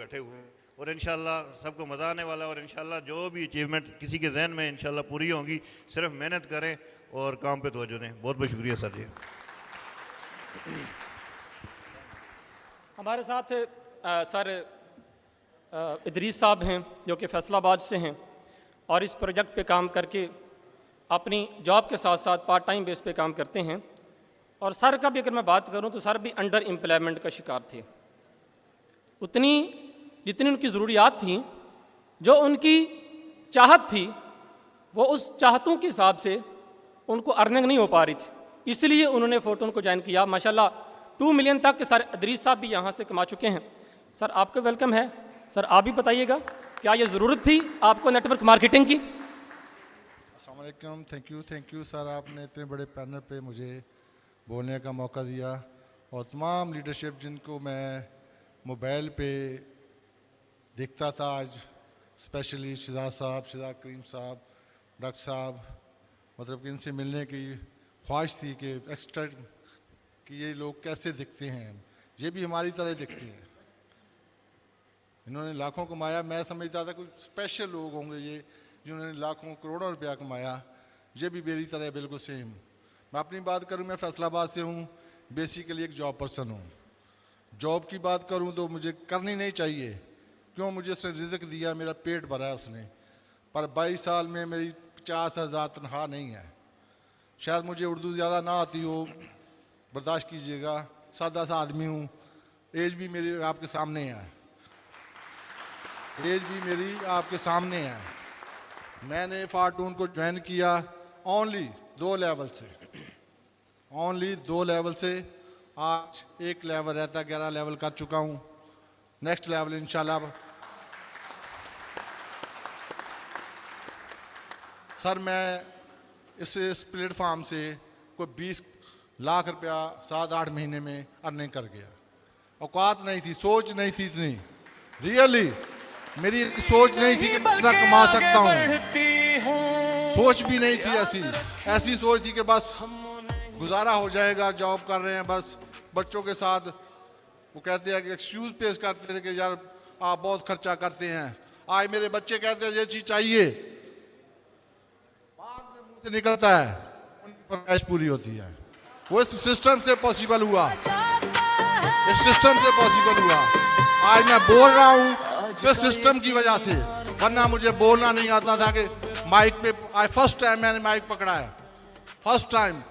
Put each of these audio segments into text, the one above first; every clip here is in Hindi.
बैठे हुए हैं और इंशाल्लाह सबको मज़ा आने वाला है और इंशाल्लाह जो भी अचीवमेंट किसी के जहन में इंशाल्लाह पूरी होंगी। सिर्फ मेहनत करें और काम पे तवज्जो दें। बहुत बहुत शुक्रिया सर जी। हमारे साथ सर इदरीस साहब हैं जो कि फैसलाबाद से हैं और इस प्रोजेक्ट पे काम करके अपनी जॉब के साथ साथ पार्ट टाइम बेस पे काम करते हैं। और सर का भी अगर मैं बात करूं तो सर भी अंडर एम्प्लॉयमेंट का शिकार थे। उतनी जितनी उनकी ज़रूरियात थी, जो उनकी चाहत थी, वो उस चाहतों के हिसाब से उनको अर्निंग नहीं हो पा रही थी, इसलिए उन्होंने फोटोन को ज्वाइन किया। माशाल्लाह 2 मिलियन तक के सर इदरीस साहब भी यहाँ से कमा चुके हैं। सर आपका वेलकम है। सर आप भी बताइएगा क्या ये ज़रूरत थी आपको नेटवर्क मार्केटिंग की? अस्सलाम वालेकुम। थैंक यू सर, आपने इतने बड़े पैनल पे मुझे बोलने का मौका दिया और तमाम लीडरशिप जिनको मैं मोबाइल पे देखता था, आज स्पेशली शिजात साहब, शिजात करीम साहब, डॉक्टर साहब, मतलब कि इनसे मिलने की ख्वाहिश थी कि एक्स्ट्रा कि ये लोग कैसे दिखते हैं, ये भी हमारी तरह दिखते हैं। इन्होंने लाखों कमाया, मैं समझता था कुछ स्पेशल लोग होंगे ये जिन्होंने लाखों करोड़ों रुपया कमाया, ये भी मेरी तरह बिल्कुल सेम। मैं अपनी बात करूं, मैं फैसलाबाद से हूं, बेसिकली एक जॉब पर्सन हूं। जॉब की बात करूं तो मुझे करनी नहीं चाहिए, क्यों, मुझे उसने रिज़्क दिया, मेरा पेट भरा है उसने, पर 22 साल में मेरी 50,000 तनख्वाह नहीं है। शायद मुझे उर्दू ज़्यादा ना आती हो, बर्दाश्त कीजिएगा, सादा सा आदमी हूँ, एज भी मेरी आपके सामने है, एज भी मेरी आपके सामने है। मैंने फार्टून को ज्वाइन किया ओनली 2 लेवल से, ओनली 2 लेवल से। आज 1 लेवल रहता, 11 लेवल कर चुका हूँ। नेक्स्ट लेवल इंशाल्लाह। सर मैं इस प्लेटफार्म से कोई 20 लाख रुपया 7-8 महीने में अर्निंग कर गया। औकात नहीं थी, सोच नहीं थी इतनी, रियली मेरी सोच नहीं थी कि मैं इतना कमा सकता हूँ, सोच भी नहीं थी। ऐसी सोच थी कि बस गुजारा हो जाएगा, जॉब कर रहे हैं बस बच्चों के साथ। वो कहते हैं कि एक्सक्यूज पेश करते थे कि यार आप बहुत खर्चा करते हैं। आज मेरे बच्चे कहते हैं ये चीज़ चाहिए, बाद में मुंह से निकलता है, उनकी फरमाइश पूरी होती है। वो इस सिस्टम से पॉसिबल हुआ, इस सिस्टम से पॉसिबल हुआ। आज मैं बोल रहा हूँ तो सिस्टम की वजह से, वरना मुझे बोलना नहीं आता था कि माइक पे। आज फर्स्ट टाइम मैंने माइक पकड़ा है, फर्स्ट टाइम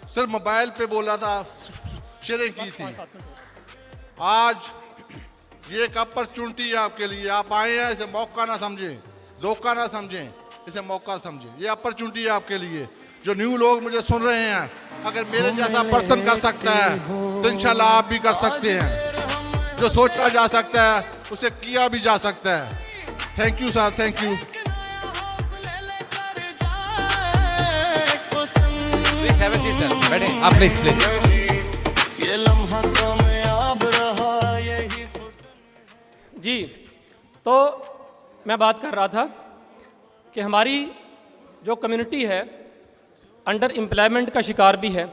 सिर्फ मोबाइल पे बोला था, शेयरिंग की थी। आज ये एक अपॉर्चुनिटी है आपके लिए, आप आए हैं, इसे मौका ना समझें, धोखा ना समझें, इसे मौका समझें। ये अपॉर्चुनिटी है आपके लिए। जो न्यू लोग मुझे सुन रहे हैं, अगर मेरे जैसा पर्सन कर सकता है तो इंशाल्लाह आप भी कर सकते हैं। जो सोचा जा सकता है उसे किया भी जा सकता है। Thank you sir, thank you. Please have a seat, sir. बैठे आप, प्लीज प्लीज। जी, तो मैं बात कर रहा था कि हमारी जो कम्युनिटी है अंडर एम्प्लॉयमेंट का शिकार भी है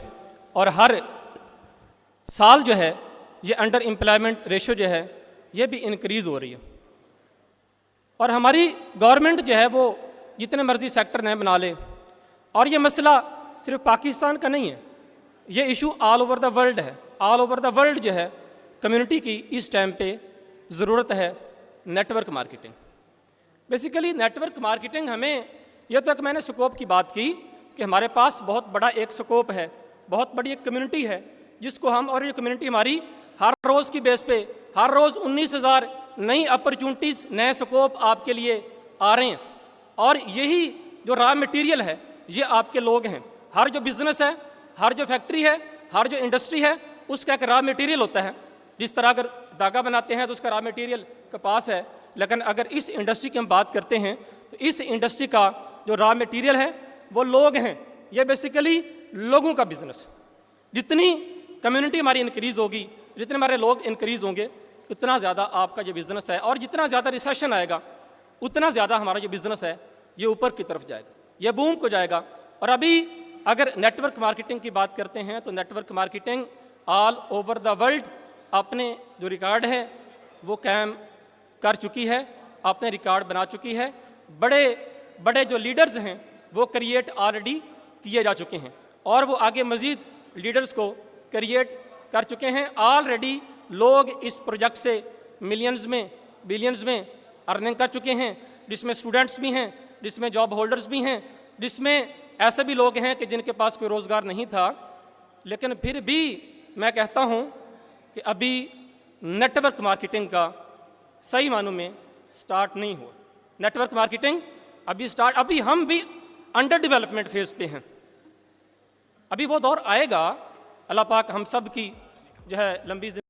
और हर साल जो है ये अंडर एम्प्लॉयमेंट रेशो जो है ये भी इंक्रीज़ हो रही है। और हमारी गवर्नमेंट जो है वो जितने मर्जी सेक्टर नए बना ले, और ये मसला सिर्फ पाकिस्तान का नहीं है, ये issue all over the world है। ऑल ओवर द वर्ल्ड जो है कम्युनिटी की इस टाइम पे ज़रूरत है network marketing. Basically network marketing हमें, यह तो एक मैंने स्कोप की बात की कि हमारे पास बहुत बड़ा एक स्कोप है, बहुत बड़ी एक कम्युनिटी है जिसको हम, और ये कम्युनिटी हमारी हर रोज़ की बेस पे हर रोज़ 19,000 नई अपॉर्चुनिटीज़, नए स्कोप आपके लिए आ रहे हैं। और यही जो रॉ मटेरियल है ये आपके लोग हैं। हर जो बिज़नेस है, हर जो फैक्ट्री है, हर जो इंडस्ट्री है, उसका एक रॉ मटेरियल होता है। जिस तरह अगर धागा बनाते हैं तो उसका रॉ मटेरियल कपास है, लेकिन अगर इस इंडस्ट्री की हम बात करते हैं तो इस इंडस्ट्री का जो रॉ मटेरियल है वो लोग हैं। ये बेसिकली लोगों का बिजनेस। जितनी कम्युनिटी हमारी इंक्रीज़ होगी, जितने हमारे लोग इंक्रीज़ होंगे, उतना ज़्यादा आपका जो बिज़नेस है, और जितना ज़्यादा रिसेशन आएगा उतना ज़्यादा हमारा जो बिज़नेस है ये ऊपर की तरफ जाएगा, ये बूम को जाएगा। और अभी अगर नेटवर्क मार्केटिंग की बात करते हैं तो network marketing all over the world अपने जो रिकॉर्ड है वो कायम कर चुकी है, आपने रिकॉर्ड बना चुकी है। बड़े बड़े जो लीडर्स हैं वो क्रिएट ऑलरेडी किए जा चुके हैं और वो आगे मज़ीद लीडर्स को क्रिएट कर चुके हैं। ऑलरेडी लोग इस प्रोजेक्ट से मिलियंस में बिलियंस में अर्निंग कर चुके हैं, जिसमें स्टूडेंट्स भी हैं, जिसमें जॉब होल्डर्स भी हैं, जिसमें ऐसे भी लोग हैं कि जिनके पास कोई रोज़गार नहीं था। लेकिन फिर भी मैं कहता हूं कि अभी नेटवर्क मार्केटिंग का सही मानों में स्टार्ट नहीं हुआ। नेटवर्क मार्केटिंग अभी हम भी अंडर डेवलपमेंट फेज पे हैं। अभी वो दौर आएगा, अल्लाह पाक हम सब की जो है लंबी